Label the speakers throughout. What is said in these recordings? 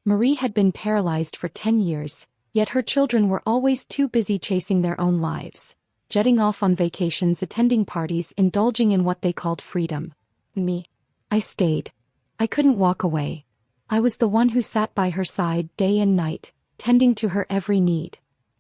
Speaker 1: Marie had been paralyzed for 10 years, yet her children were always too busy chasing their own lives, jetting off on vacations, attending parties, indulging in what they called freedom. Me. I stayed. I couldn't walk away. I was the one who sat by her side day and night, tending to her every need.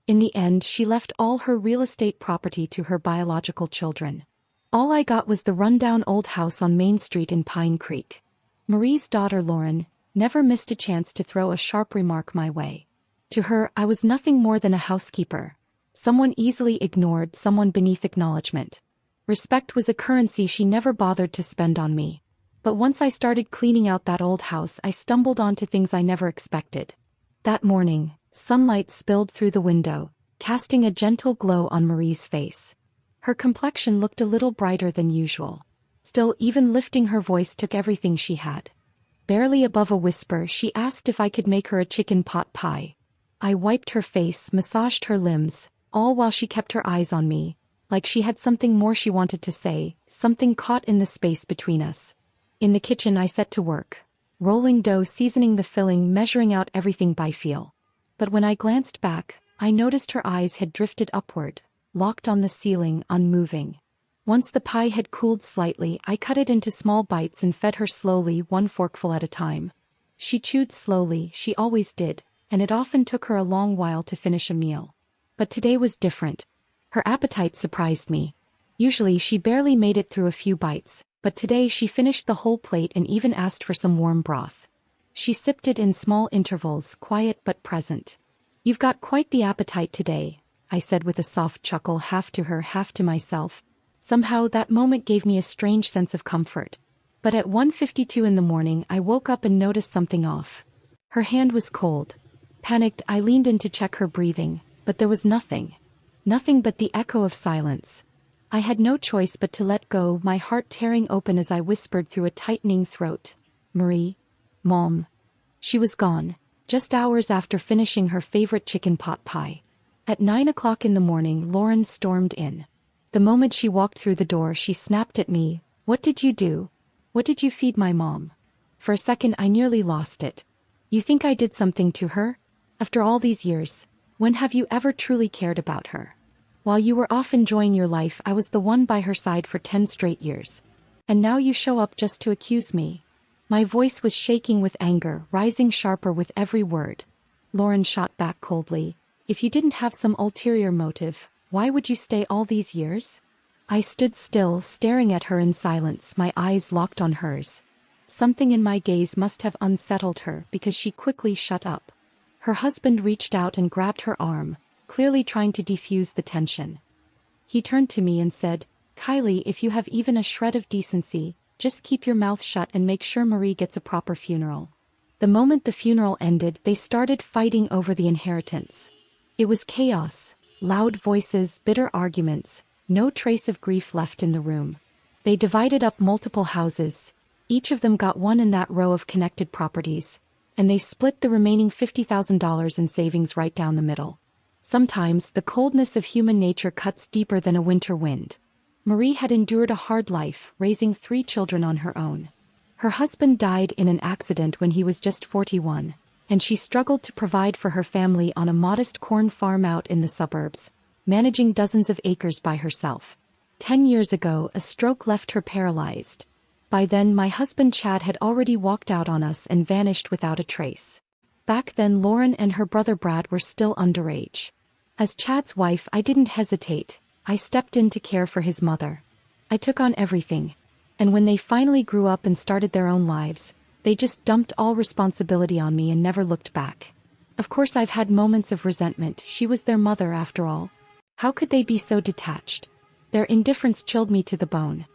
Speaker 1: In the end, she left all her real estate property to her biological children. All I got was the rundown old house on Main Street in Pine Creek. Marie's daughter Lauren never missed a chance to throw a sharp remark my way. To her, I was nothing more than a housekeeper. Someone easily ignored, someone beneath acknowledgement. Respect was a currency she never bothered to spend on me. But once I started cleaning out that old house, I stumbled onto things I never expected. That morning, sunlight spilled through the window, casting a gentle glow on Marie's face. Her complexion looked a little brighter than usual. Still, even lifting her voice took everything she had. Barely above a whisper, she asked if I could make her a chicken pot pie. I wiped her face, massaged her limbs, all while she kept her eyes on me, like she had something more she wanted to say, something caught in the space between us. In the kitchen I set to work, rolling dough, seasoning the filling, measuring out everything by feel. But when I glanced back, I noticed her eyes had drifted upward, locked on the ceiling, unmoving. Once the pie had cooled slightly, I cut it into small bites and fed her slowly, one forkful at a time. She chewed slowly, she always did, and it often took her a long while to finish a meal. But today was different. Her appetite surprised me. Usually she barely made it through a few bites, but today she finished the whole plate and even asked for some warm broth. She sipped it in small intervals, quiet but present. "You've got quite the appetite today," I said with a soft chuckle, half to her, half to myself. Somehow that moment gave me a strange sense of comfort. But at 1:52 in the morning I woke up and noticed something off. Her hand was cold. Panicked, I leaned in to check her breathing, but there was nothing. Nothing but the echo of silence. I had no choice but to let go, my heart tearing open as I whispered through a tightening throat, "Marie? Mom." She was gone, just hours after finishing her favorite chicken pot pie. At 9 o'clock in the morning, Lauren stormed in. The moment she walked through the door, she snapped at me, "What did you do? What did you feed my mom?" For a second I nearly lost it. "You think I did something to her? After all these years, when have you ever truly cared about her? While you were off enjoying your life, I was the one by her side for 10 straight years. And now you show up just to accuse me." My voice was shaking with anger, rising sharper with every word. Lauren shot back coldly, "If you didn't have some ulterior motive, why would you stay all these years?" I stood still, staring at her in silence, my eyes locked on hers. Something in my gaze must have unsettled her because she quickly shut up. Her husband reached out and grabbed her arm, clearly trying to defuse the tension. He turned to me and said, "Kylie, if you have even a shred of decency, just keep your mouth shut and make sure Marie gets a proper funeral." The moment the funeral ended, they started fighting over the inheritance. It was chaos. Loud voices, bitter arguments, no trace of grief left in the room. They divided up multiple houses. Each of them got one in that row of connected properties, and they split the remaining $50,000 in savings right down the middle. Sometimes the coldness of human nature cuts deeper than a winter wind. Marie had endured a hard life, raising 3 children on her own. Her husband died in an accident when he was just 41. And she struggled to provide for her family on a modest corn farm out in the suburbs, managing dozens of acres by herself. 10 years ago, a stroke left her paralyzed. By then, my husband Chad had already walked out on us and vanished without a trace. Back then, Lauren and her brother Brad were still underage. As Chad's wife, I didn't hesitate. I stepped in to care for his mother. I took on everything. And when they finally grew up and started their own lives, they just dumped all responsibility on me and never looked back. Of course I've had moments of resentment. She was their mother after all. How could they be so detached? Their indifference chilled me to the bone.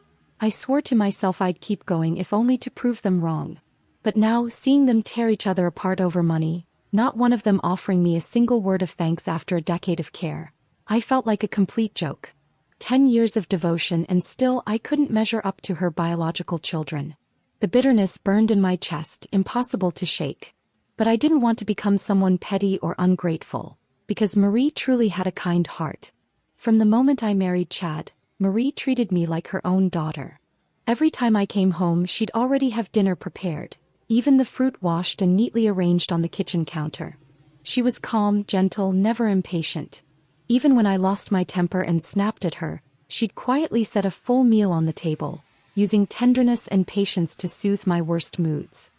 Speaker 1: I swore to myself I'd keep going if only to prove them wrong. But now, seeing them tear each other apart over money, not one of them offering me a single word of thanks after a decade of care, I felt like a complete joke. 10 years of devotion and still I couldn't measure up to her biological children. The bitterness burned in my chest, impossible to shake. But I didn't want to become someone petty or ungrateful, because Marie truly had a kind heart. From the moment I married Chad, Marie treated me like her own daughter. Every time I came home, she'd already have dinner prepared, even the fruit washed and neatly arranged on the kitchen counter. She was calm, gentle, never impatient. Even when I lost my temper and snapped at her, she'd quietly set a full meal on the table, using tenderness and patience to soothe my worst moods.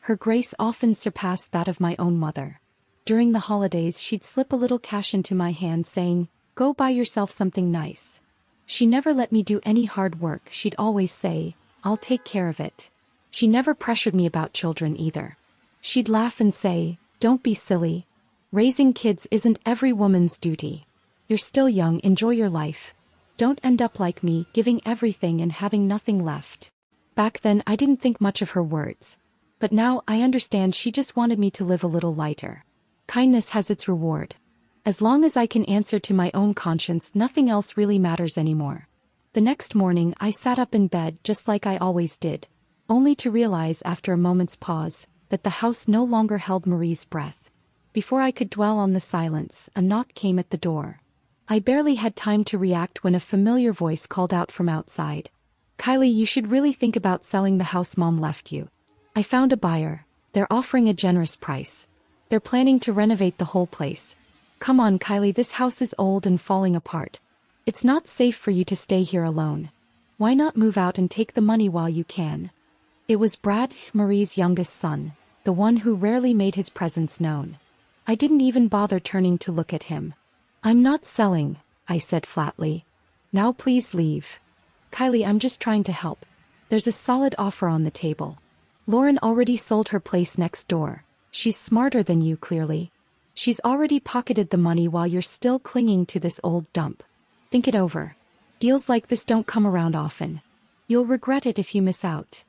Speaker 1: Her grace often surpassed that of my own mother. During the holidays, she'd slip a little cash into my hand saying, "Go buy yourself something nice." She never let me do any hard work. She'd always say, "I'll take care of it." She never pressured me about children either. She'd laugh and say, "Don't be silly. Raising kids isn't every woman's duty. You're still young, enjoy your life. Don't end up like me, giving everything and having nothing left." Back then, I didn't think much of her words. But now I understand she just wanted me to live a little lighter. Kindness has its reward. As long as I can answer to my own conscience, nothing else really matters anymore. The next morning, I sat up in bed just like I always did, only to realize after a moment's pause that the house no longer held Marie's breath. Before I could dwell on the silence, a knock came at the door. I barely had time to react when a familiar voice called out from outside. "Kylie, you should really think about selling the house Mom left you. I found a buyer. They're offering a generous price. They're planning to renovate the whole place. Come on, Kylie, this house is old and falling apart. It's not safe for you to stay here alone. Why not move out and take the money while you can?" It was Brad, Marie's youngest son, the one who rarely made his presence known. I didn't even bother turning to look at him. "I'm not selling," I said flatly. "Now please leave." "Kylie, I'm just trying to help. There's a solid offer on the table. Lauren already sold her place next door. She's smarter than you, clearly. She's already pocketed the money while you're still clinging to this old dump. Think it over. Deals like this don't come around often. You'll regret it if you miss out."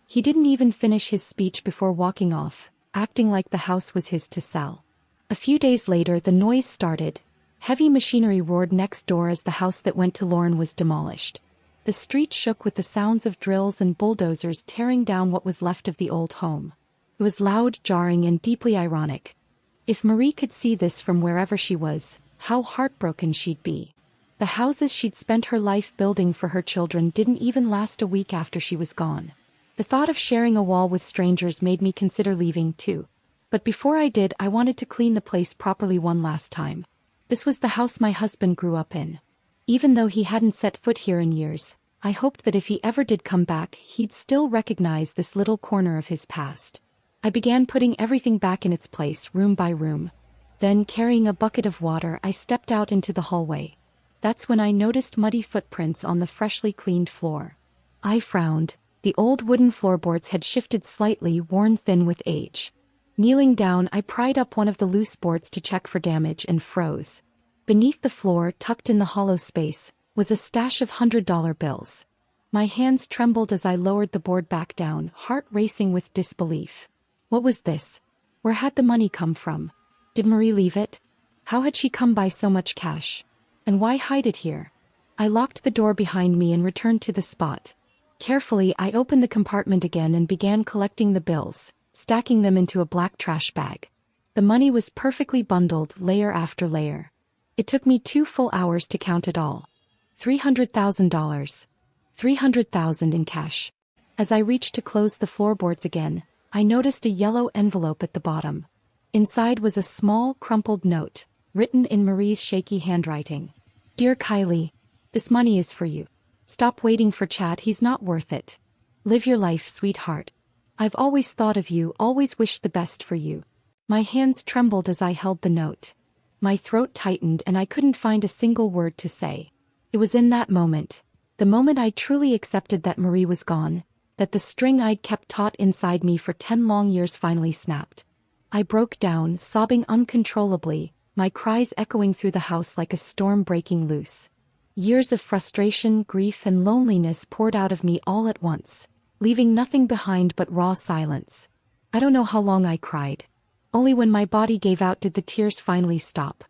Speaker 1: He didn't even finish his speech before walking off, acting like the house was his to sell. A few days later, the noise started. Heavy machinery roared next door as the house that went to Lauren was demolished. The street shook with the sounds of drills and bulldozers tearing down what was left of the old home. It was loud, jarring, and deeply ironic. If Marie could see this from wherever she was, how heartbroken she'd be. The houses she'd spent her life building for her children didn't even last a week after she was gone. The thought of sharing a wall with strangers made me consider leaving too. But before I did, I wanted to clean the place properly one last time. This was the house my husband grew up in. Even though he hadn't set foot here in years, I hoped that if he ever did come back, he'd still recognize this little corner of his past. I began putting everything back in its place, room by room. Then, carrying a bucket of water, I stepped out into the hallway. That's when I noticed muddy footprints on the freshly cleaned floor. I frowned. The old wooden floorboards had shifted slightly, worn thin with age. Kneeling down, I pried up one of the loose boards to check for damage and froze. Beneath the floor, tucked in the hollow space, was a stash of $100 bills. My hands trembled as I lowered the board back down, heart racing with disbelief. What was this? Where had the money come from? Did Marie leave it? How had she come by so much cash? And why hide it here? I locked the door behind me and returned to the spot. Carefully, I opened the compartment again and began collecting the bills, stacking them into a black trash bag. The money was perfectly bundled, layer after layer. It took me 2 full hours to count it all. $300,000. $300,000 in cash. As I reached to close the floorboards again, I noticed a yellow envelope at the bottom. Inside was a small, crumpled note, written in Marie's shaky handwriting. "Dear Kylie, this money is for you. Stop waiting for Chad, he's not worth it. Live your life, sweetheart. I've always thought of you, always wished the best for you." My hands trembled as I held the note. My throat tightened and I couldn't find a single word to say. It was in that moment, the moment I truly accepted that Marie was gone, that the string I'd kept taut inside me for 10 long years finally snapped. I broke down, sobbing uncontrollably, my cries echoing through the house like a storm breaking loose. Years of frustration, grief, and loneliness poured out of me all at once, leaving nothing behind but raw silence. I don't know how long I cried. Only when my body gave out did the tears finally stop.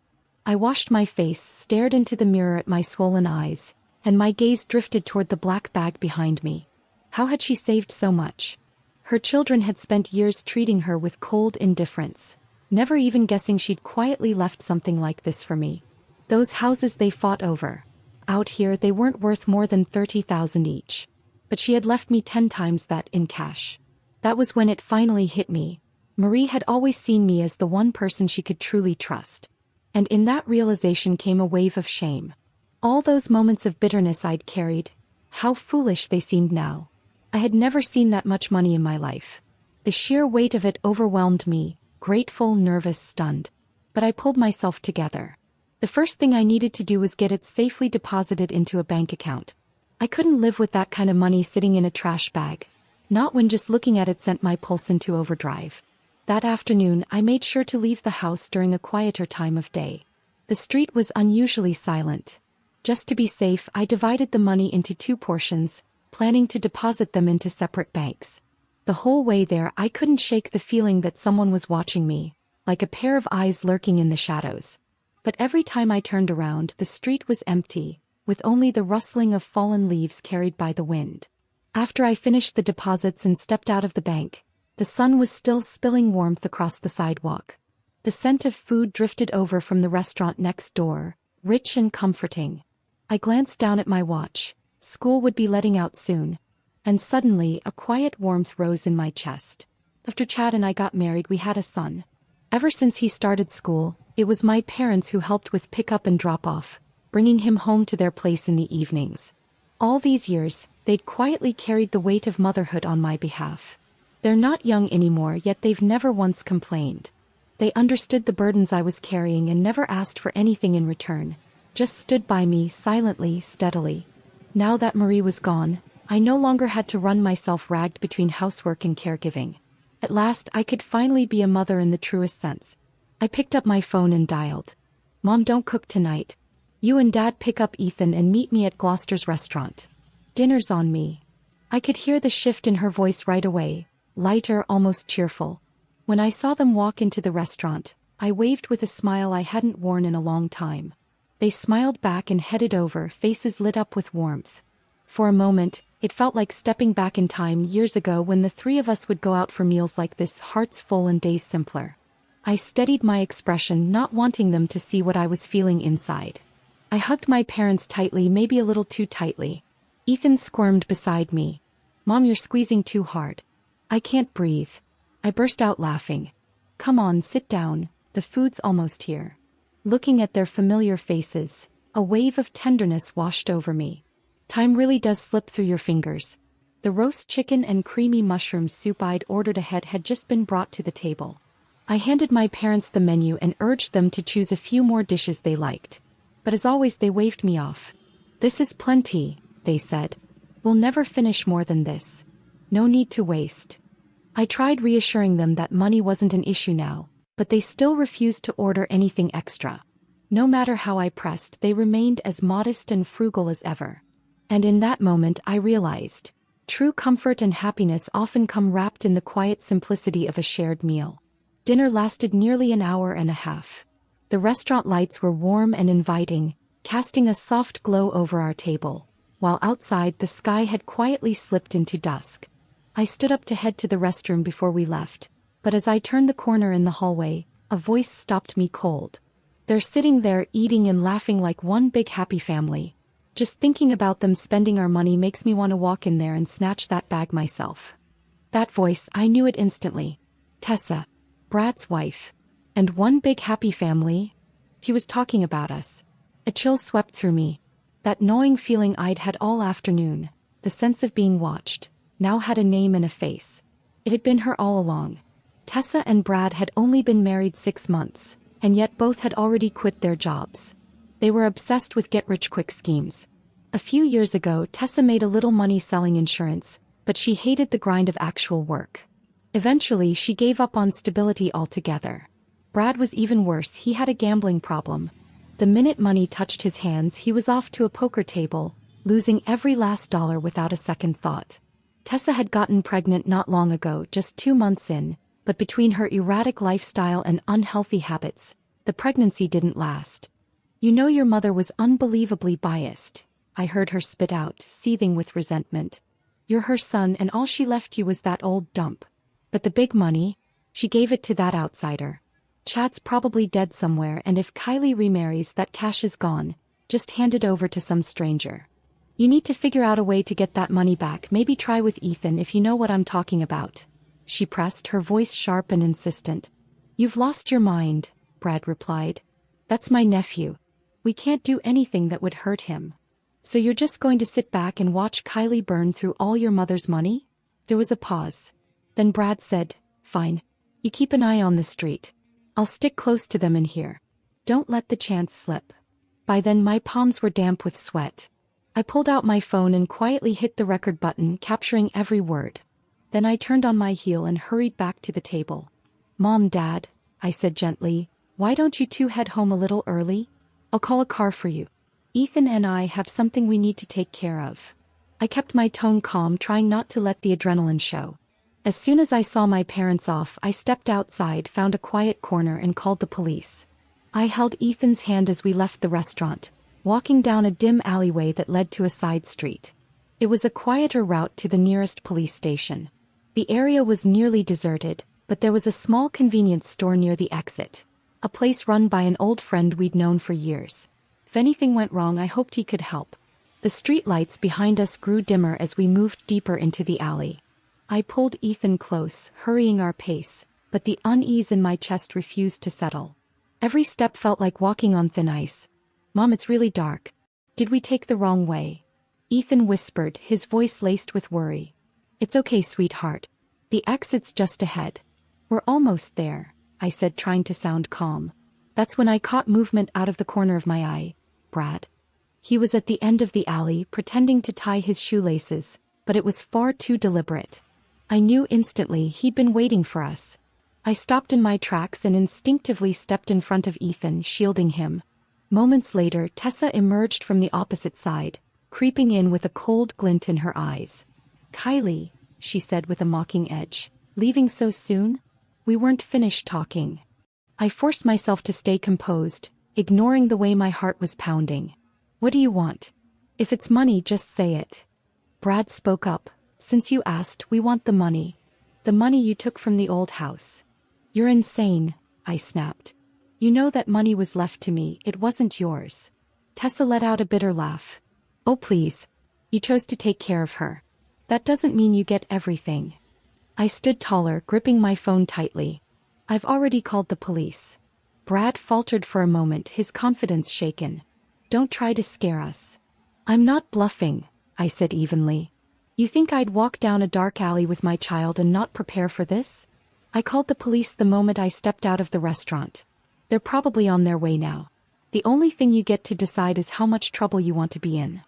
Speaker 1: I washed my face, stared into the mirror at my swollen eyes, and my gaze drifted toward the black bag behind me. How had she saved so much? Her children had spent years treating her with cold indifference, never even guessing she'd quietly left something like this for me. Those houses they fought over. Out here they weren't worth more than $30,000 each. But she had left me 10 times that in cash. That was when it finally hit me. Marie had always seen me as the one person she could truly trust. And in that realization came a wave of shame. All those moments of bitterness I'd carried, how foolish they seemed now. I had never seen that much money in my life. The sheer weight of it overwhelmed me, grateful, nervous, stunned. But I pulled myself together. The first thing I needed to do was get it safely deposited into a bank account. I couldn't live with that kind of money sitting in a trash bag. Not when just looking at it sent my pulse into overdrive. That afternoon, I made sure to leave the house during a quieter time of day. The street was unusually silent. Just to be safe, I divided the money into 2 portions, planning to deposit them into separate banks. The whole way there, I couldn't shake the feeling that someone was watching me, like a pair of eyes lurking in the shadows. But every time I turned around, the street was empty, with only the rustling of fallen leaves carried by the wind. After I finished the deposits and stepped out of the bank, the sun was still spilling warmth across the sidewalk. The scent of food drifted over from the restaurant next door, rich and comforting. I glanced down at my watch. School would be letting out soon. And suddenly, a quiet warmth rose in my chest. After Chad and I got married, we had a son. Ever since he started school, it was my parents who helped with pick-up and drop-off, bringing him home to their place in the evenings. All these years, they'd quietly carried the weight of motherhood on my behalf. They're not young anymore, yet they've never once complained. They understood the burdens I was carrying and never asked for anything in return, just stood by me silently, steadily. Now that Marie was gone, I no longer had to run myself ragged between housework and caregiving. At last, I could finally be a mother in the truest sense. I picked up my phone and dialed. "Mom, don't cook tonight. You and Dad pick up Ethan and meet me at Gloucester's restaurant. Dinner's on me." I could hear the shift in her voice right away, lighter, almost cheerful. When I saw them walk into the restaurant, I waved with a smile I hadn't worn in a long time. They smiled back and headed over, faces lit up with warmth. For a moment, it felt like stepping back in time years ago when the 3 of us would go out for meals like this, hearts full and days simpler. I steadied my expression, not wanting them to see what I was feeling inside. I hugged my parents tightly, maybe a little too tightly. Ethan squirmed beside me. "Mom, you're squeezing too hard. I can't breathe." I burst out laughing. "Come on, sit down, the food's almost here." Looking at their familiar faces, a wave of tenderness washed over me. Time really does slip through your fingers. The roast chicken and creamy mushroom soup I'd ordered ahead had just been brought to the table. I handed my parents the menu and urged them to choose a few more dishes they liked. But as always, they waved me off. "This is plenty," they said. "We'll never finish more than this. No need to waste." I tried reassuring them that money wasn't an issue now, but they still refused to order anything extra. No matter how I pressed, they remained as modest and frugal as ever. And in that moment I realized, true comfort and happiness often come wrapped in the quiet simplicity of a shared meal. Dinner lasted nearly an hour and a half. The restaurant lights were warm and inviting, casting a soft glow over our table, while outside the sky had quietly slipped into dusk. I stood up to head to the restroom before we left, but as I turned the corner in the hallway, a voice stopped me cold. "They're sitting there eating and laughing like one big happy family. Just thinking about them spending our money makes me want to walk in there and snatch that bag myself." That voice, I knew it instantly. Tessa, Brad's wife. And one big happy family? He was talking about us. A chill swept through me. That gnawing feeling I'd had all afternoon, the sense of being watched, now had a name and a face. It had been her all along. Tessa and Brad had only been married 6 months, and yet both had already quit their jobs. They were obsessed with get-rich-quick schemes. A few years ago, Tessa made a little money selling insurance, but she hated the grind of actual work. Eventually, she gave up on stability altogether. Brad was even worse. He had a gambling problem. The minute money touched his hands, he was off to a poker table, losing every last dollar without a second thought. Tessa had gotten pregnant not long ago, just 2 months in, but between her erratic lifestyle and unhealthy habits, the pregnancy didn't last. "You know your mother was unbelievably biased," I heard her spit out, seething with resentment. "You're her son and all she left you was that old dump. But the big money? She gave it to that outsider. Chad's probably dead somewhere, and if Kylie remarries, that cash is gone. Just hand it over to some stranger. You need to figure out a way to get that money back, maybe try with Ethan if you know what I'm talking about." she pressed, her voice sharp and insistent. You've lost your mind, Brad replied. That's my nephew. We can't do anything that would hurt him. So you're just going to sit back and watch Kylie burn through all your mother's money? There was a pause. Then Brad said, Fine. You keep an eye on the street. I'll stick close to them in here. Don't let the chance slip. By then my palms were damp with sweat. I pulled out my phone and quietly hit the record button, capturing every word. Then I turned on my heel and hurried back to the table. Mom, Dad, I said gently, why don't you two head home a little early? I'll call a car for you. Ethan and I have something we need to take care of. I kept my tone calm, trying not to let the adrenaline show. As soon as I saw my parents off, I stepped outside, found a quiet corner and called the police. I held Ethan's hand as we left the restaurant, walking down a dim alleyway that led to a side street. It was a quieter route to the nearest police station. The area was nearly deserted, but there was a small convenience store near the exit, a place run by an old friend we'd known for years. If anything went wrong, I hoped he could help. The streetlights behind us grew dimmer as we moved deeper into the alley. I pulled Ethan close, hurrying our pace, but the unease in my chest refused to settle. Every step felt like walking on thin ice. Mom, it's really dark. Did we take the wrong way? Ethan whispered, his voice laced with worry. It's okay, sweetheart. The exit's just ahead. We're almost there, I said, trying to sound calm. That's when I caught movement out of the corner of my eye. Brad. He was at the end of the alley, pretending to tie his shoelaces, but it was far too deliberate. I knew instantly he'd been waiting for us. I stopped in my tracks and instinctively stepped in front of Ethan, shielding him. Moments later, Tessa emerged from the opposite side, creeping in with a cold glint in her eyes. Kylie, she said with a mocking edge, leaving so soon? We weren't finished talking. I forced myself to stay composed, ignoring the way my heart was pounding. What do you want? If it's money, just say it. Brad spoke up. Since you asked, we want the money. The money you took from the old house. You're insane, I snapped. You know that money was left to me, it wasn't yours. Tessa let out a bitter laugh. Oh please. You chose to take care of her. That doesn't mean you get everything. I stood taller, gripping my phone tightly. I've already called the police. Brad faltered for a moment, his confidence shaken. Don't try to scare us. I'm not bluffing, I said evenly. You think I'd walk down a dark alley with my child and not prepare for this? I called the police the moment I stepped out of the restaurant. They're probably on their way now. The only thing you get to decide is how much trouble you want to be in.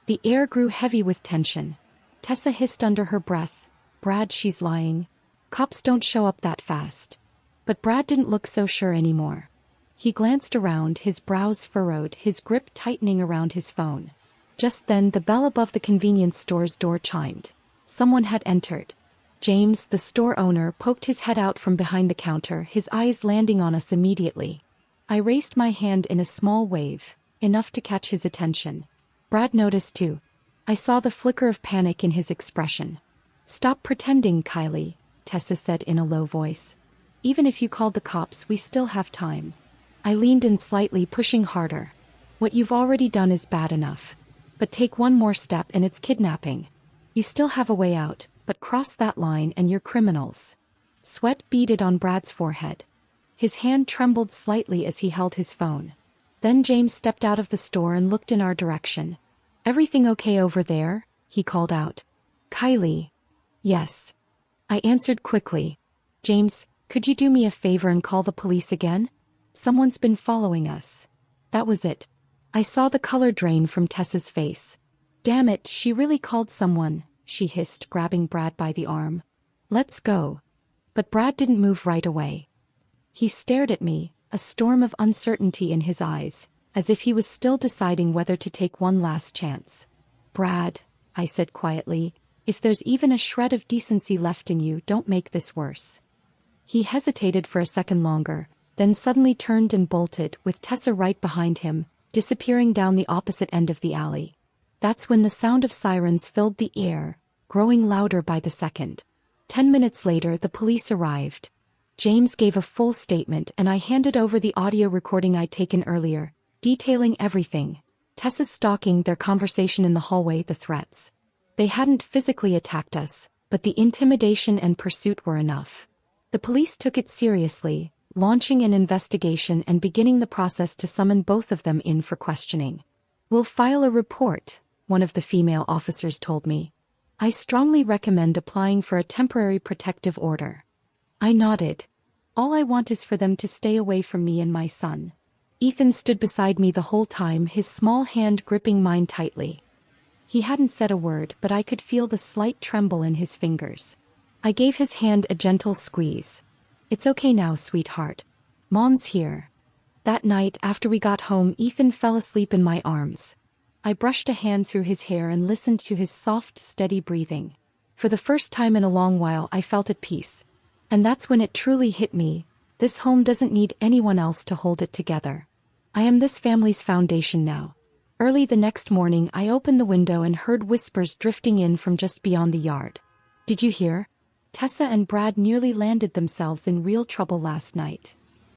Speaker 1: The air grew heavy with tension. Tessa hissed under her breath. Brad, she's lying. Cops don't show up that fast. But Brad didn't look so sure anymore. He glanced around, his brows furrowed, his grip tightening around his phone. Just then the bell above the convenience store's door chimed. Someone had entered. James, the store owner, poked his head out from behind the counter, his eyes landing on us immediately. I raised my hand in a small wave, enough to catch his attention. Brad noticed too. I saw the flicker of panic in his expression. Stop pretending, Kylie, Tessa said in a low voice. Even if you called the cops, we still have time. I leaned in slightly, pushing harder. What you've already done is bad enough. But take one more step and it's kidnapping. You still have a way out, but cross that line and you're criminals. Sweat beaded on Brad's forehead. His hand trembled slightly as he held his phone. Then James stepped out of the store and looked in our direction. Everything okay over there? He called out. Kylie. Yes. I answered quickly. James, could you do me a favor and call the police again? Someone's been following us. That was it. I saw the color drain from Tessa's face. Damn it, she really called someone, she hissed, grabbing Brad by the arm. Let's go. But Brad didn't move right away. He stared at me, a storm of uncertainty in his eyes, as if he was still deciding whether to take one last chance. Brad, I said quietly, if there's even a shred of decency left in you, don't make this worse. He hesitated for a second longer, then suddenly turned and bolted, with Tessa right behind him, disappearing down the opposite end of the alley. That's when the sound of sirens filled the air, growing louder by the second. 10 minutes later, the police arrived. James gave a full statement and I handed over the audio recording I'd taken earlier, detailing everything. Tessa's stalking, their conversation in the hallway, the threats. They hadn't physically attacked us, but the intimidation and pursuit were enough. The police took it seriously, launching an investigation and beginning the process to summon both of them in for questioning. "We'll file a report," one of the female officers told me. "I strongly recommend applying for a temporary protective order." I nodded. "All I want is for them to stay away from me and my son." Ethan stood beside me the whole time, his small hand gripping mine tightly. He hadn't said a word, but I could feel the slight tremble in his fingers. I gave his hand a gentle squeeze. "It's okay now, sweetheart. Mom's here." That night, after we got home, Ethan fell asleep in my arms. I brushed a hand through his hair and listened to his soft, steady breathing. For the first time in a long while, I felt at peace. And that's when it truly hit me: this home doesn't need anyone else to hold it together. I am this family's foundation now. Early the next morning, I opened the window and heard whispers drifting in from just beyond the yard. "Did you hear? Tessa and Brad nearly landed themselves in real trouble last night."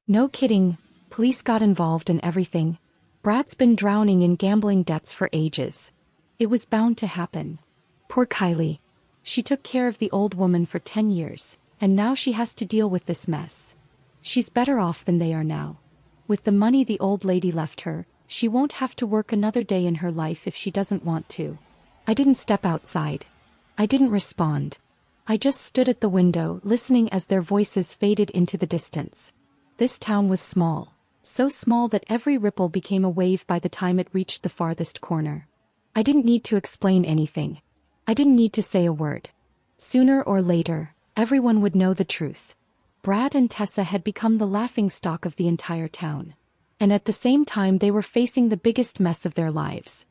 Speaker 1: "No kidding. Police got involved and everything. Brad's been drowning in gambling debts for ages. It was bound to happen. Poor Kylie. She took care of the old woman for 10 years, and now she has to deal with this mess. She's better off than they are now. With the money the old lady left her, she won't have to work another day in her life if she doesn't want to." I didn't step outside. I didn't respond. I just stood at the window, listening as their voices faded into the distance. This town was small, so small that every ripple became a wave by the time it reached the farthest corner. I didn't need to explain anything. I didn't need to say a word. Sooner or later, everyone would know the truth. Brad and Tessa had become the laughingstock of the entire town. And at the same time, they were facing the biggest mess of their lives.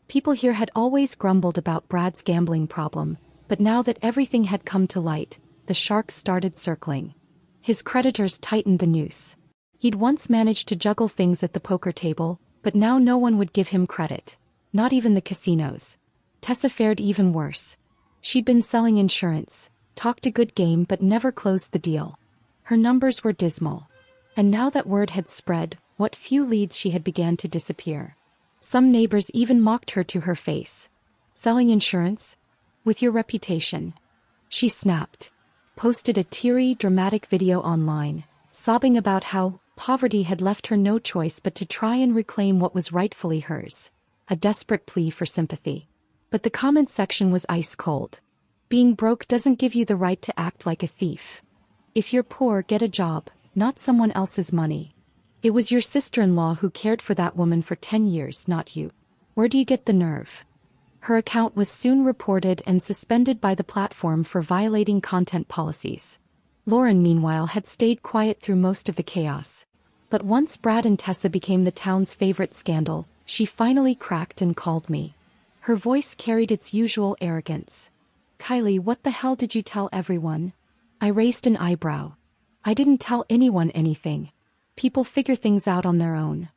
Speaker 1: People here had always grumbled about Brad's gambling problem, but now that everything had come to light, the sharks started circling. His creditors tightened the noose. He'd once managed to juggle things at the poker table, but now no one would give him credit. Not even the casinos. Tessa fared even worse. She'd been selling insurance, talked a good game but never closed the deal. Her numbers were dismal. And now that word had spread, what few leads she had began to disappear. Some neighbors even mocked her to her face. "Selling insurance? With your reputation." She snapped. Posted a teary, dramatic video online, sobbing about how poverty had left her no choice but to try and reclaim what was rightfully hers. A desperate plea for sympathy. But the comment section was ice cold. "Being broke doesn't give you the right to act like a thief. If you're poor, get a job, not someone else's money. It was your sister-in-law who cared for that woman for 10 years, not you. Where do you get the nerve?" Her account was soon reported and suspended by the platform for violating content policies. Lauren, meanwhile, had stayed quiet through most of the chaos. But once Brad and Tessa became the town's favorite scandal, she finally cracked and called me. Her voice carried its usual arrogance. "Kylie, what the hell did you tell everyone?" I raised an eyebrow. "I didn't tell anyone anything. People figure things out on their own."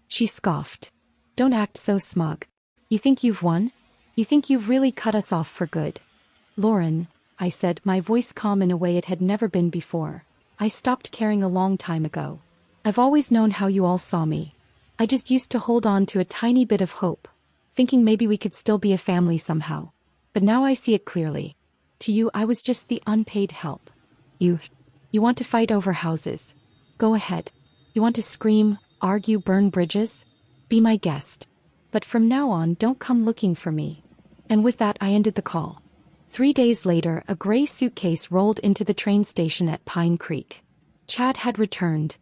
Speaker 1: She scoffed. "Don't act so smug. You think you've won? You think you've really cut us off for good?" "Lauren," I said, my voice calm in a way it had never been before, "I stopped caring a long time ago. I've always known how you all saw me. I just used to hold on to a tiny bit of hope, thinking maybe we could still be a family somehow. But now I see it clearly. To you, I was just the unpaid help. You want to fight over houses? Go ahead. You want to scream, argue, burn bridges? Be my guest. But from now on, don't come looking for me." And with that, I ended the call. 3 days later, a gray suitcase rolled into the train station at Pine Creek. Chad had returned.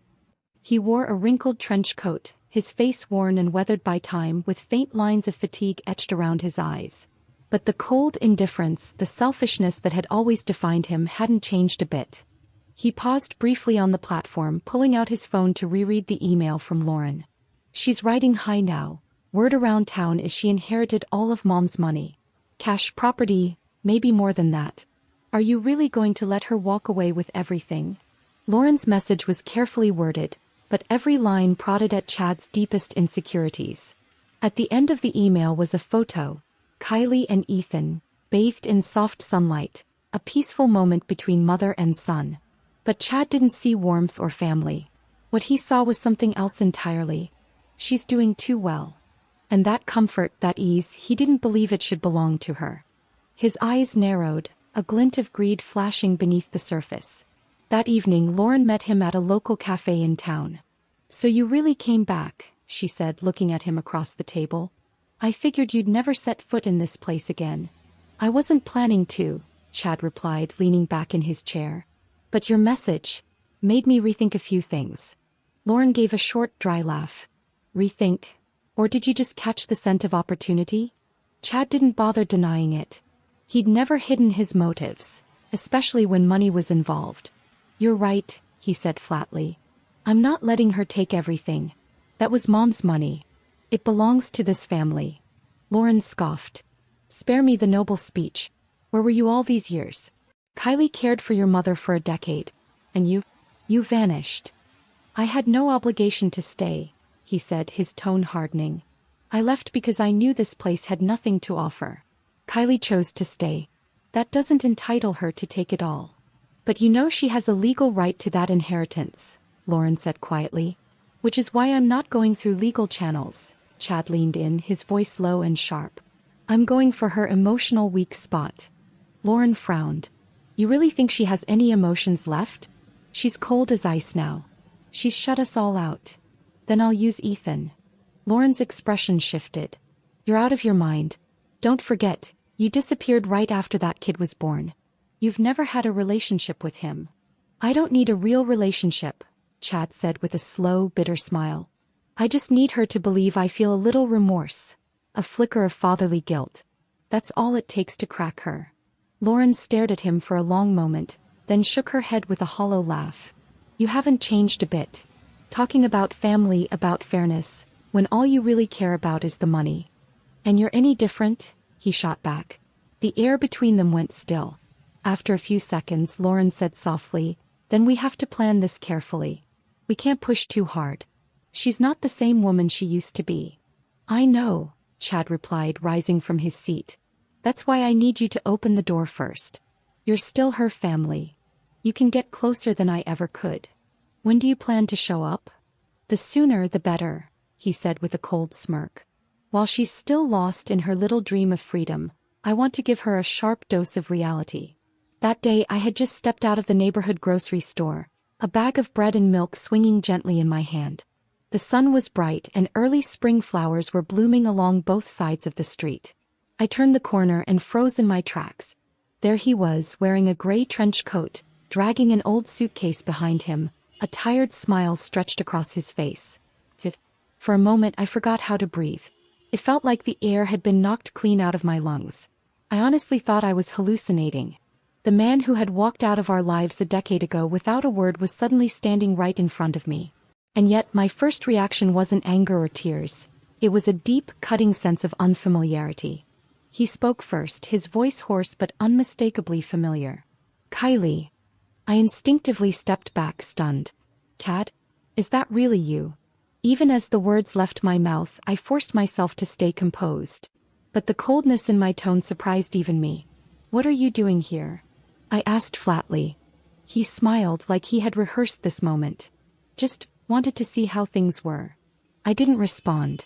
Speaker 1: He wore a wrinkled trench coat, his face worn and weathered by time, with faint lines of fatigue etched around his eyes. But the cold indifference, the selfishness that had always defined him, hadn't changed a bit. He paused briefly on the platform, pulling out his phone to reread the email from Lauren. "She's riding high now. Word around town is she inherited all of Mom's money. Cash, property, maybe more than that. Are you really going to let her walk away with everything?" Lauren's message was carefully worded, but every line prodded at Chad's deepest insecurities. At the end of the email was a photo: Kylie and Ethan, bathed in soft sunlight, a peaceful moment between mother and son. But Chad didn't see warmth or family. What he saw was something else entirely. She's doing too well. And that comfort, that ease, he didn't believe it should belong to her. His eyes narrowed, a glint of greed flashing beneath the surface. That evening Lauren met him at a local cafe in town. "So you really came back," she said, looking at him across the table. "I figured you'd never set foot in this place again." "I wasn't planning to," Chad replied, leaning back in his chair. "But your message made me rethink a few things." Lauren gave a short, dry laugh. "Rethink? Or did you just catch the scent of opportunity?" Chad didn't bother denying it. He'd never hidden his motives, especially when money was involved. "You're right," he said flatly. "I'm not letting her take everything. That was Mom's money. It belongs to this family." Lauren scoffed. "Spare me the noble speech. Where were you all these years? Kylie cared for your mother for a decade. And you vanished." "I had no obligation to stay," he said, his tone hardening. "I left because I knew this place had nothing to offer. Kylie chose to stay. That doesn't entitle her to take it all." "But you know she has a legal right to that inheritance," Lauren said quietly. "Which is why I'm not going through legal channels." Chad leaned in, his voice low and sharp. "I'm going for her emotional weak spot." Lauren frowned. "You really think she has any emotions left? She's cold as ice now. She's shut us all out." "Then I'll use Ethan." Lauren's expression shifted. "You're out of your mind. Don't forget, you disappeared right after that kid was born. You've never had a relationship with him." "I don't need a real relationship," Chad said with a slow, bitter smile. "I just need her to believe I feel a little remorse, a flicker of fatherly guilt. That's all it takes to crack her." Lauren stared at him for a long moment, then shook her head with a hollow laugh. "You haven't changed a bit. Talking about family, about fairness, when all you really care about is the money." "And you're any different?" he shot back. The air between them went still. After a few seconds, Lauren said softly, "Then we have to plan this carefully. We can't push too hard. She's not the same woman she used to be." "I know," Chad replied, rising from his seat. "That's why I need you to open the door first. You're still her family. You can get closer than I ever could." "When do you plan to show up?" "The sooner the better," he said with a cold smirk. "While she's still lost in her little dream of freedom, I want to give her a sharp dose of reality." That day I had just stepped out of the neighborhood grocery store, a bag of bread and milk swinging gently in my hand. The sun was bright and early spring flowers were blooming along both sides of the street. I turned the corner and froze in my tracks. There he was, wearing a gray trench coat, dragging an old suitcase behind him, a tired smile stretched across his face. For a moment I forgot how to breathe. It felt like the air had been knocked clean out of my lungs. I honestly thought I was hallucinating. The man who had walked out of our lives a decade ago without a word was suddenly standing right in front of me. And yet my first reaction wasn't anger or tears. It was a deep, cutting sense of unfamiliarity. He spoke first, his voice hoarse but unmistakably familiar. "Kylie." I instinctively stepped back, stunned. "Chad? Is that really you?" Even as the words left my mouth, I forced myself to stay composed. But the coldness in my tone surprised even me. "What are you doing here?" I asked flatly. He smiled like he had rehearsed this moment. "Just wanted to see how things were." I didn't respond.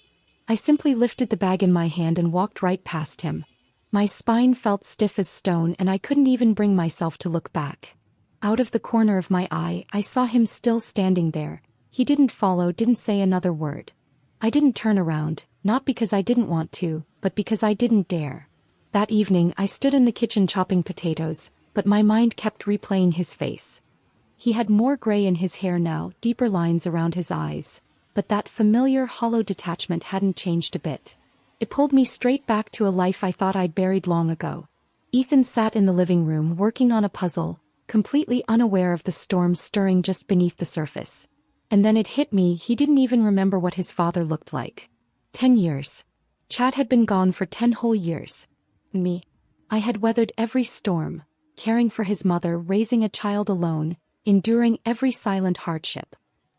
Speaker 1: I simply lifted the bag in my hand and walked right past him. My spine felt stiff as stone and I couldn't even bring myself to look back. Out of the corner of my eye, I saw him still standing there. He didn't follow, didn't say another word. I didn't turn around, not because I didn't want to, but because I didn't dare. That evening, I stood in the kitchen chopping potatoes, but my mind kept replaying his face. He had more gray in his hair now, deeper lines around his eyes, but that familiar hollow detachment hadn't changed a bit. It pulled me straight back to a life I thought I'd buried long ago. Ethan sat in the living room working on a puzzle, completely unaware of the storm stirring just beneath the surface. And then it hit me, he didn't even remember what his father looked like. 10 years. Chad had been gone for 10 whole years. Me. I had weathered every storm, caring for his mother, raising a child alone, enduring every silent hardship.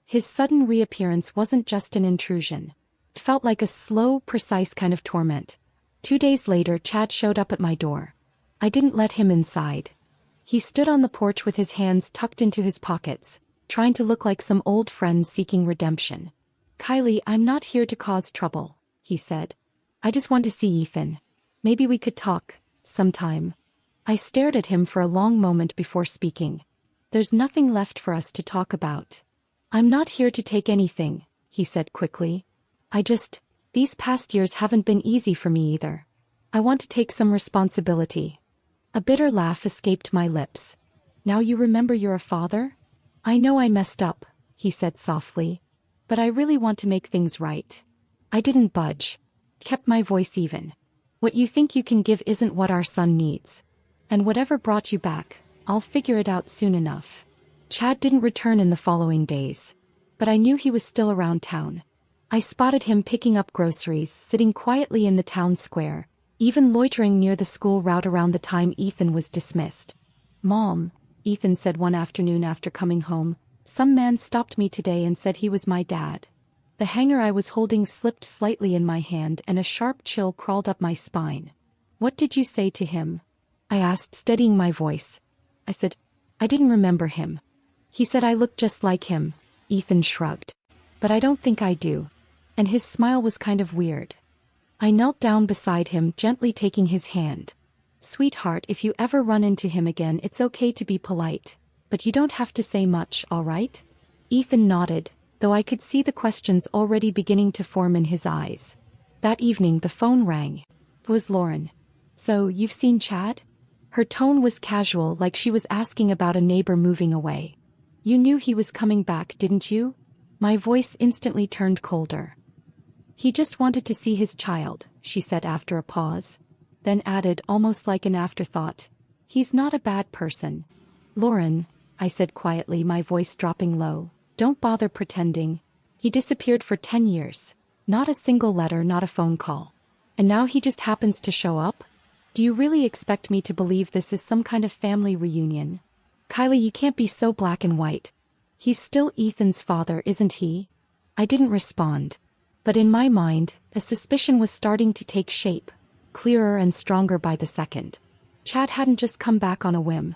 Speaker 1: His sudden reappearance wasn't just an intrusion. It felt like a slow, precise kind of torment. 2 days later, Chad showed up at my door. I didn't let him inside. He stood on the porch with his hands tucked into his pockets, trying to look like some old friend seeking redemption. "Kylie, I'm not here to cause trouble," he said. "I just want to see Ethan. Maybe we could talk, sometime." I stared at him for a long moment before speaking. There's nothing left for us to talk about. I'm not here to take anything, he said quickly. These past years haven't been easy for me either. I want to take some responsibility. A bitter laugh escaped my lips. Now you remember you're a father? I know I messed up, he said softly. But I really want to make things right. I didn't budge. Kept my voice even. What you think you can give isn't what our son needs. And whatever brought you back, I'll figure it out soon enough. Chad didn't return in the following days. But I knew he was still around town. I spotted him picking up groceries, sitting quietly in the town square, even loitering near the school route around the time Ethan was dismissed. Mom, Ethan said one afternoon after coming home, some man stopped me today and said he was my dad. The hanger I was holding slipped slightly in my hand and a sharp chill crawled up my spine. What did you say to him? I asked, steadying my voice. I said, I didn't remember him. He said I looked just like him. Ethan shrugged. But I don't think I do. And his smile was kind of weird. I knelt down beside him, gently taking his hand. Sweetheart, if you ever run into him again, it's okay to be polite. But you don't have to say much, all right? Ethan nodded, though I could see the questions already beginning to form in his eyes. That evening the phone rang. It was Lauren. So, you've seen Chad? Her tone was casual, like she was asking about a neighbor moving away. You knew he was coming back, didn't you? My voice instantly turned colder. He just wanted to see his child, she said after a pause. Then added, almost like an afterthought. He's not a bad person. Lauren, I said quietly, my voice dropping low, don't bother pretending. He disappeared for 10 years. Not a single letter, not a phone call. And now he just happens to show up? Do you really expect me to believe this is some kind of family reunion? Kylie, you can't be so black and white. He's still Ethan's father, isn't he? I didn't respond. But in my mind, a suspicion was starting to take shape, clearer and stronger by the second. Chad hadn't just come back on a whim.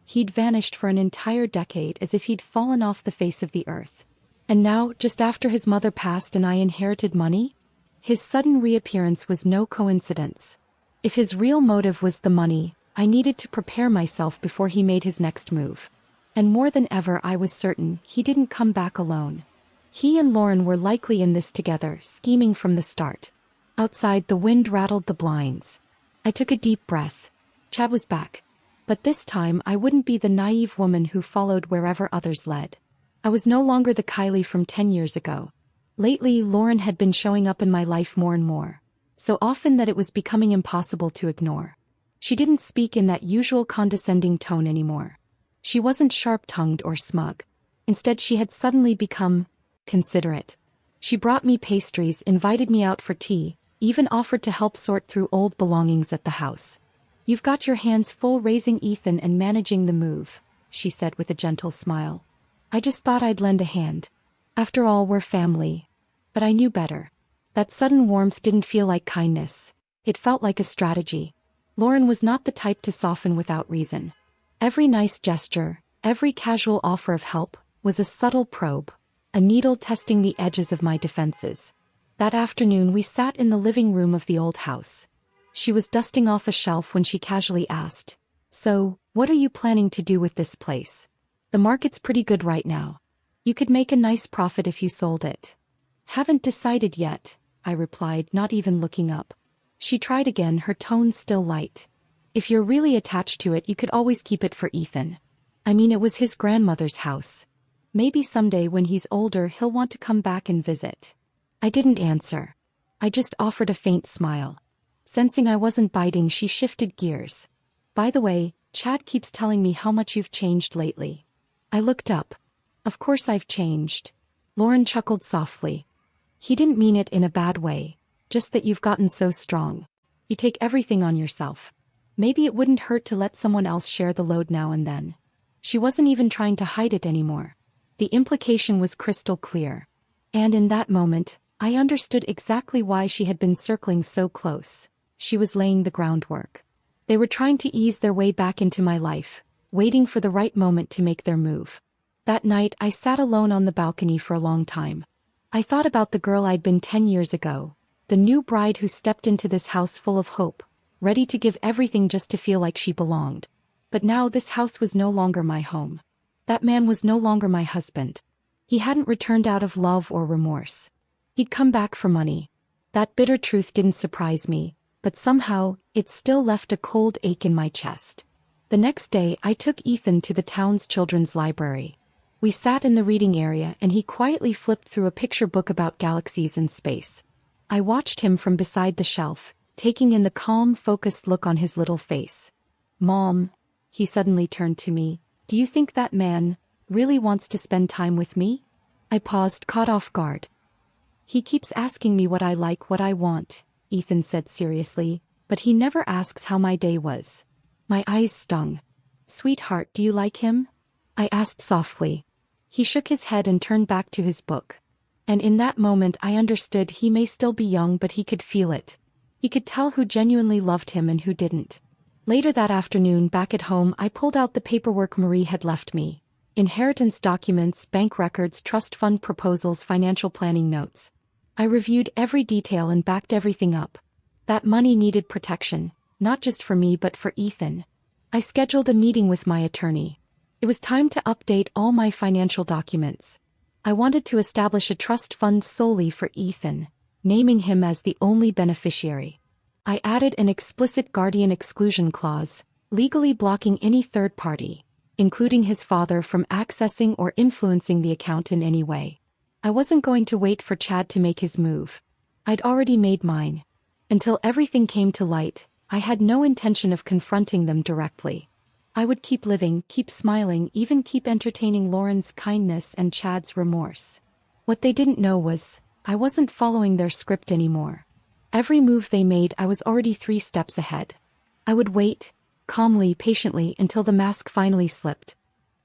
Speaker 1: He'd vanished for an entire decade, as if he'd fallen off the face of the earth. And now, just after his mother passed and I inherited money? His sudden reappearance was no coincidence. If his real motive was the money, I needed to prepare myself before he made his next move. And more than ever, I was certain he didn't come back alone. He and Lauren were likely in this together, scheming from the start. Outside, the wind rattled the blinds. I took a deep breath. Chad was back. But this time, I wouldn't be the naive woman who followed wherever others led. I was no longer the Kylie from 10 years ago. Lately, Lauren had been showing up in my life more and more. So often that it was becoming impossible to ignore. She didn't speak in that usual condescending tone anymore. She wasn't sharp-tongued or smug. Instead, she had suddenly become considerate. She brought me pastries, invited me out for tea, even offered to help sort through old belongings at the house. You've got your hands full raising Ethan and managing the move, she said with a gentle smile. I just thought I'd lend a hand. After all, we're family. But I knew better. That sudden warmth didn't feel like kindness. It felt like a strategy. Lauren was not the type to soften without reason. Every nice gesture, every casual offer of help, was a subtle probe, a needle testing the edges of my defenses. That afternoon we sat in the living room of the old house. She was dusting off a shelf when she casually asked, So, what are you planning to do with this place? The market's pretty good right now. You could make a nice profit if you sold it. Haven't decided yet, I replied, not even looking up. She tried again, her tone still light. If you're really attached to it, you could always keep it for Ethan. I mean, it was his grandmother's house. Maybe someday when he's older he'll want to come back and visit. I didn't answer. I just offered a faint smile. Sensing I wasn't biting, she shifted gears. By the way, Chad keeps telling me how much you've changed lately. I looked up. Of course I've changed. Lauren chuckled softly. He didn't mean it in a bad way, just that you've gotten so strong. You take everything on yourself. Maybe it wouldn't hurt to let someone else share the load now and then. She wasn't even trying to hide it anymore. The implication was crystal clear. And in that moment, I understood exactly why she had been circling so close. She was laying the groundwork. They were trying to ease their way back into my life, waiting for the right moment to make their move. That night, I sat alone on the balcony for a long time. I thought about the girl I'd been 10 years ago, the new bride who stepped into this house full of hope, ready to give everything just to feel like she belonged. But now this house was no longer my home. That man was no longer my husband. He hadn't returned out of love or remorse. He'd come back for money. That bitter truth didn't surprise me, but somehow, it still left a cold ache in my chest. The next day, I took Ethan to the town's children's library. We sat in the reading area and he quietly flipped through a picture book about galaxies and space. I watched him from beside the shelf, taking in the calm, focused look on his little face. "Mom," he suddenly turned to me, "do you think that man really wants to spend time with me?" I paused, caught off guard. "He keeps asking me what I like, what I want," Ethan said seriously, "but he never asks how my day was." My eyes stung. "Sweetheart, do you like him?" I asked softly. He shook his head and turned back to his book. And in that moment I understood he may still be young, but he could feel it. He could tell who genuinely loved him and who didn't. Later that afternoon, back at home, I pulled out the paperwork Marie had left me. Inheritance documents, bank records, trust fund proposals, financial planning notes. I reviewed every detail and backed everything up. That money needed protection, not just for me but for Ethan. I scheduled a meeting with my attorney. It was time to update all my financial documents. I wanted to establish a trust fund solely for Ethan, naming him as the only beneficiary. I added an explicit guardian exclusion clause, legally blocking any third party, including his father, from accessing or influencing the account in any way. I wasn't going to wait for Chad to make his move. I'd already made mine. Until everything came to light, I had no intention of confronting them directly. I would keep living, keep smiling, even keep entertaining Lauren's kindness and Chad's remorse. What they didn't know was, I wasn't following their script anymore. Every move they made, I was already 3 steps ahead. I would wait, calmly, patiently, until the mask finally slipped.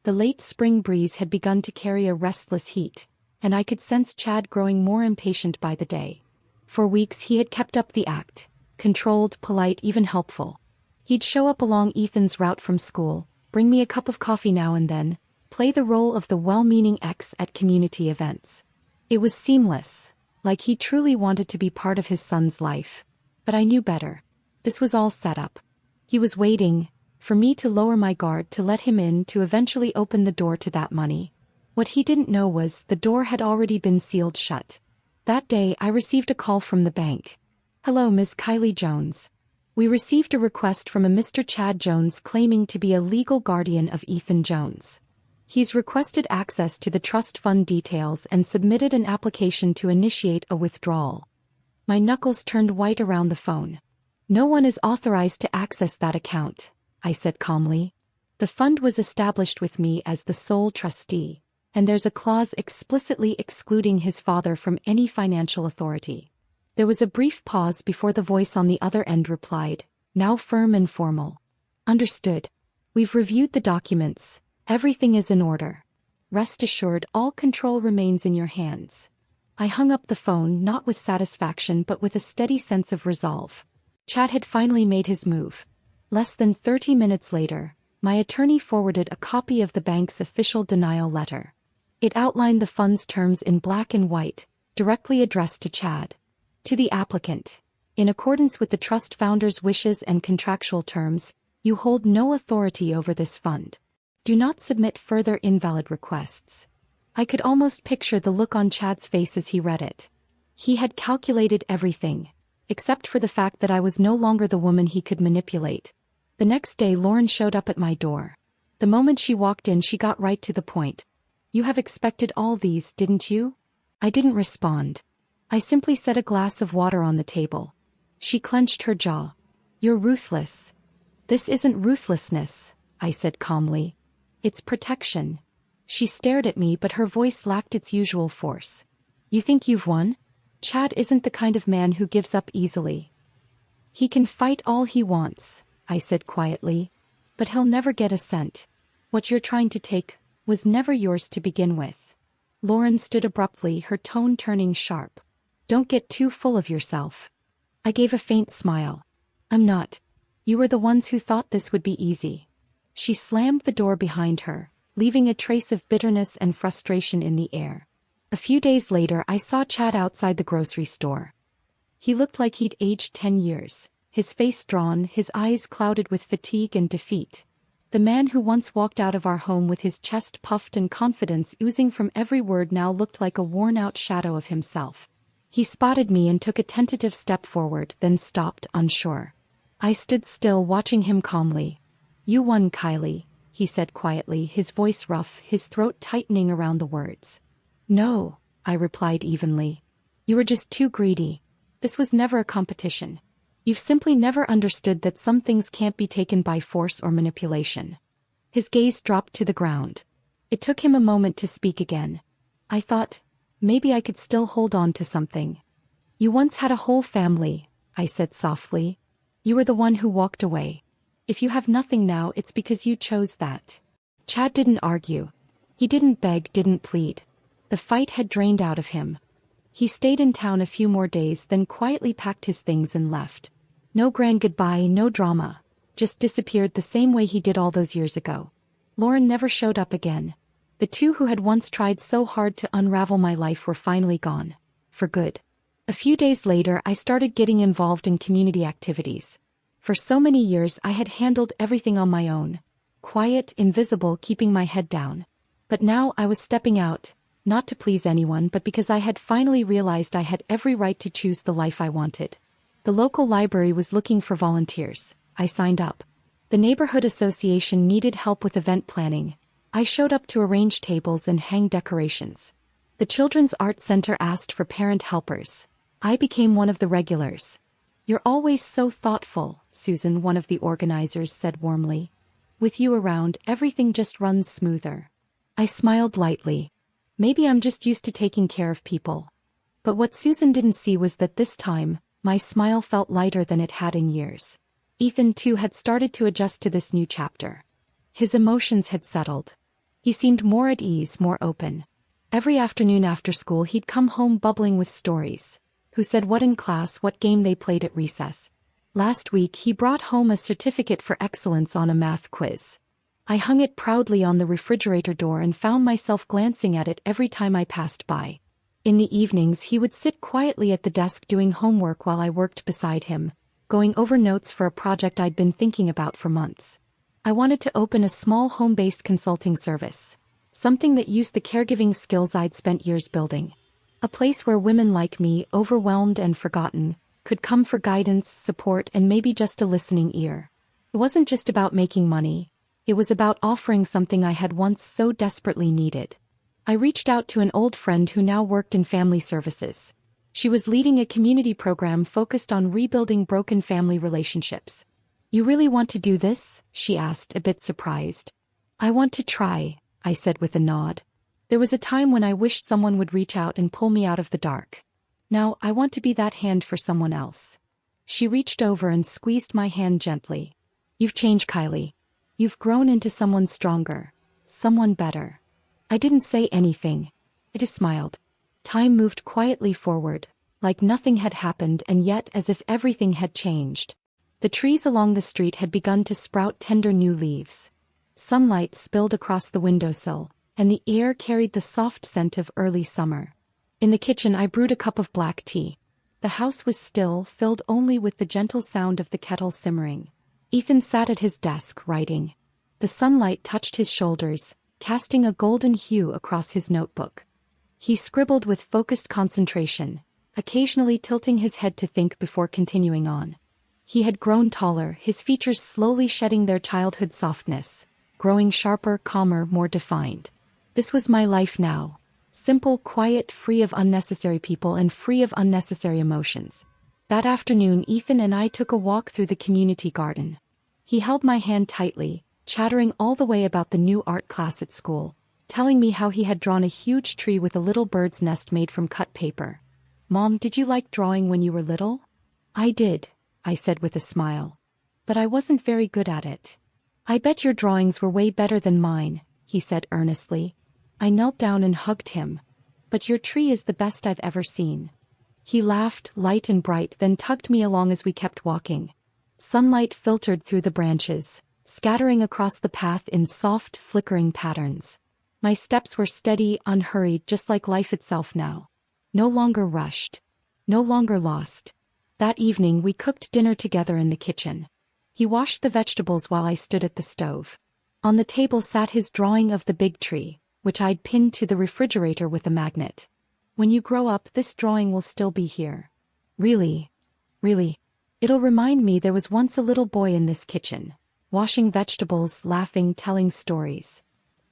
Speaker 1: The late spring breeze had begun to carry a restless heat, and I could sense Chad growing more impatient by the day. For weeks he had kept up the act, controlled, polite, even helpful. He'd show up along Ethan's route from school, bring me a cup of coffee now and then, play the role of the well-meaning ex at community events. It was seamless, like he truly wanted to be part of his son's life. But I knew better. This was all set up. He was waiting for me to lower my guard, to let him in, to eventually open the door to that money. What he didn't know was the door had already been sealed shut. That day I received a call from the bank. "Hello, Ms. Kylie Jones. We received a request from a Mr. Chad Jones claiming to be a legal guardian of Ethan Jones. He's requested access to the trust fund details and submitted an application to initiate a withdrawal." My knuckles turned white around the phone. "No one is authorized to access that account," I said calmly. "The fund was established with me as the sole trustee, and there's a clause explicitly excluding his father from any financial authority." There was a brief pause before the voice on the other end replied, now firm and formal. "Understood. We've reviewed the documents. Everything is in order. Rest assured, all control remains in your hands." I hung up the phone, not with satisfaction but with a steady sense of resolve. Chad had finally made his move. Less than 30 minutes later, my attorney forwarded a copy of the bank's official denial letter. It outlined the fund's terms in black and white, directly addressed to Chad. To the applicant, in accordance with the trust founder's wishes and contractual terms, you hold no authority over this fund. Do not submit further invalid requests. I could almost picture the look on Chad's face as he read it. He had calculated everything, except for the fact that I was no longer the woman he could manipulate. The next day Lauren showed up at my door. The moment she walked in, she got right to the point. "You have expected all these, didn't you?" I didn't respond. I simply set a glass of water on the table. She clenched her jaw. "You're ruthless." "This isn't ruthlessness," I said calmly. "It's protection." She stared at me, but her voice lacked its usual force. "You think you've won? Chad isn't the kind of man who gives up easily." "He can fight all he wants," I said quietly, "but he'll never get a cent. What you're trying to take was never yours to begin with." Lauren stood abruptly, her tone turning sharp. "Don't get too full of yourself." I gave a faint smile. "I'm not. You were the ones who thought this would be easy." She slammed the door behind her, leaving a trace of bitterness and frustration in the air. A few days later I saw Chad outside the grocery store. He looked like he'd aged 10 years. his face drawn, his eyes clouded with fatigue and defeat. The man who once walked out of our home with his chest puffed and confidence oozing from every word now looked like a worn-out shadow of himself. He spotted me and took a tentative step forward, then stopped, unsure. I stood still, watching him calmly. "You won, Kylie," he said quietly, his voice rough, his throat tightening around the words. "No," I replied evenly. "You were just too greedy. This was never a competition. You've simply never understood that some things can't be taken by force or manipulation." His gaze dropped to the ground. It took him a moment to speak again. I thought, maybe I could still hold on to something. "You once had a whole family," I said softly. "You were the one who walked away. If you have nothing now, it's because you chose that." Chad didn't argue. He didn't beg, didn't plead. The fight had drained out of him. He stayed in town a few more days, then quietly packed his things and left. No grand goodbye, no drama. Just disappeared the same way he did all those years ago. Lauren never showed up again. The two who had once tried so hard to unravel my life were finally gone. For good. A few days later, I started getting involved in community activities. For so many years, I had handled everything on my own. Quiet, invisible, keeping my head down. But now I was stepping out, not to please anyone, but because I had finally realized I had every right to choose the life I wanted. The local library was looking for volunteers. I signed up. The neighborhood association needed help with event planning. I showed up to arrange tables and hang decorations. The Children's Art Center asked for parent helpers. I became one of the regulars. "You're always so thoughtful," Susan, one of the organizers, said warmly. "With you around, everything just runs smoother." I smiled lightly. Maybe I'm just used to taking care of people. But what Susan didn't see was that this time, my smile felt lighter than it had in years. Ethan, too, had started to adjust to this new chapter. His emotions had settled. He seemed more at ease, more open. Every afternoon after school he'd come home bubbling with stories. Who said what in class, what game they played at recess. Last week he brought home a certificate for excellence on a math quiz. I hung it proudly on the refrigerator door and found myself glancing at it every time I passed by. In the evenings he would sit quietly at the desk doing homework while I worked beside him, going over notes for a project I'd been thinking about for months. I wanted to open a small home-based consulting service. Something that used the caregiving skills I'd spent years building. A place where women like me, overwhelmed and forgotten, could come for guidance, support, and maybe just a listening ear. It wasn't just about making money. It was about offering something I had once so desperately needed. I reached out to an old friend who now worked in family services. She was leading a community program focused on rebuilding broken family relationships. "You really want to do this?" she asked, a bit surprised. "I want to try," I said with a nod. There was a time when I wished someone would reach out and pull me out of the dark. Now I want to be that hand for someone else. She reached over and squeezed my hand gently. "You've changed, Kylie. You've grown into someone stronger. Someone better." I didn't say anything. I just smiled. Time moved quietly forward, like nothing had happened, and yet as if everything had changed. The trees along the street had begun to sprout tender new leaves. Sunlight spilled across the windowsill, and the air carried the soft scent of early summer. In the kitchen I brewed a cup of black tea. The house was still, filled only with the gentle sound of the kettle simmering. Ethan sat at his desk, writing. The sunlight touched his shoulders, casting a golden hue across his notebook. He scribbled with focused concentration, occasionally tilting his head to think before continuing on. He had grown taller, his features slowly shedding their childhood softness, growing sharper, calmer, more defined. This was my life now. Simple, quiet, free of unnecessary people and free of unnecessary emotions. That afternoon Ethan and I took a walk through the community garden. He held my hand tightly, chattering all the way about the new art class at school, telling me how he had drawn a huge tree with a little bird's nest made from cut paper. "Mom, did you like drawing when you were little?" "I did," I said with a smile. "But I wasn't very good at it." "I bet your drawings were way better than mine," he said earnestly. I knelt down and hugged him. "But your tree is the best I've ever seen." He laughed, light and bright, then tugged me along as we kept walking. Sunlight filtered through the branches, scattering across the path in soft, flickering patterns. My steps were steady, unhurried, just like life itself now. No longer rushed. No longer lost. That evening we cooked dinner together in the kitchen. He washed the vegetables while I stood at the stove. On the table sat his drawing of the big tree, which I'd pinned to the refrigerator with a magnet. When you grow up, this drawing will still be here. Really? Really? It'll remind me there was once a little boy in this kitchen, washing vegetables, laughing, telling stories.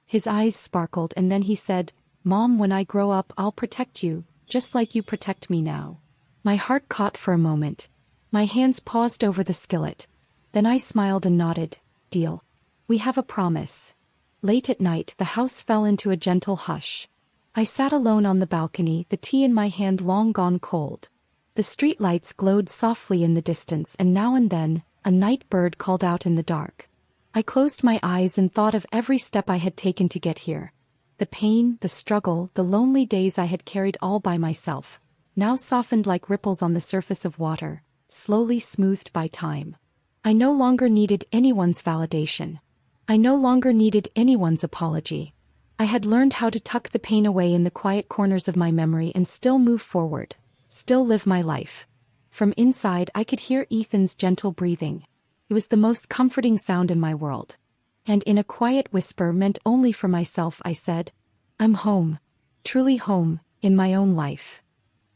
Speaker 1: His eyes sparkled and then he said, "Mom, when I grow up, I'll protect you, just like you protect me now." My heart caught for a moment. My hands paused over the skillet. Then I smiled and nodded. "Deal. We have a promise." Late at night, the house fell into a gentle hush. I sat alone on the balcony, the tea in my hand long gone cold. The street lights glowed softly in the distance, and now and then, a night bird called out in the dark. I closed my eyes and thought of every step I had taken to get here. The pain, the struggle, the lonely days I had carried all by myself, now softened like ripples on the surface of water, slowly smoothed by time. I no longer needed anyone's validation. I no longer needed anyone's apology. I had learned how to tuck the pain away in the quiet corners of my memory and still move forward, still live my life. From inside, I could hear Ethan's gentle breathing. It was the most comforting sound in my world. And in a quiet whisper meant only for myself, I said, "I'm home. Truly home, in my own life."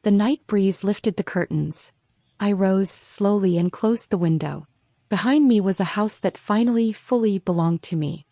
Speaker 1: The night breeze lifted the curtains. I rose slowly and closed the window. Behind me was a house that finally, fully belonged to me.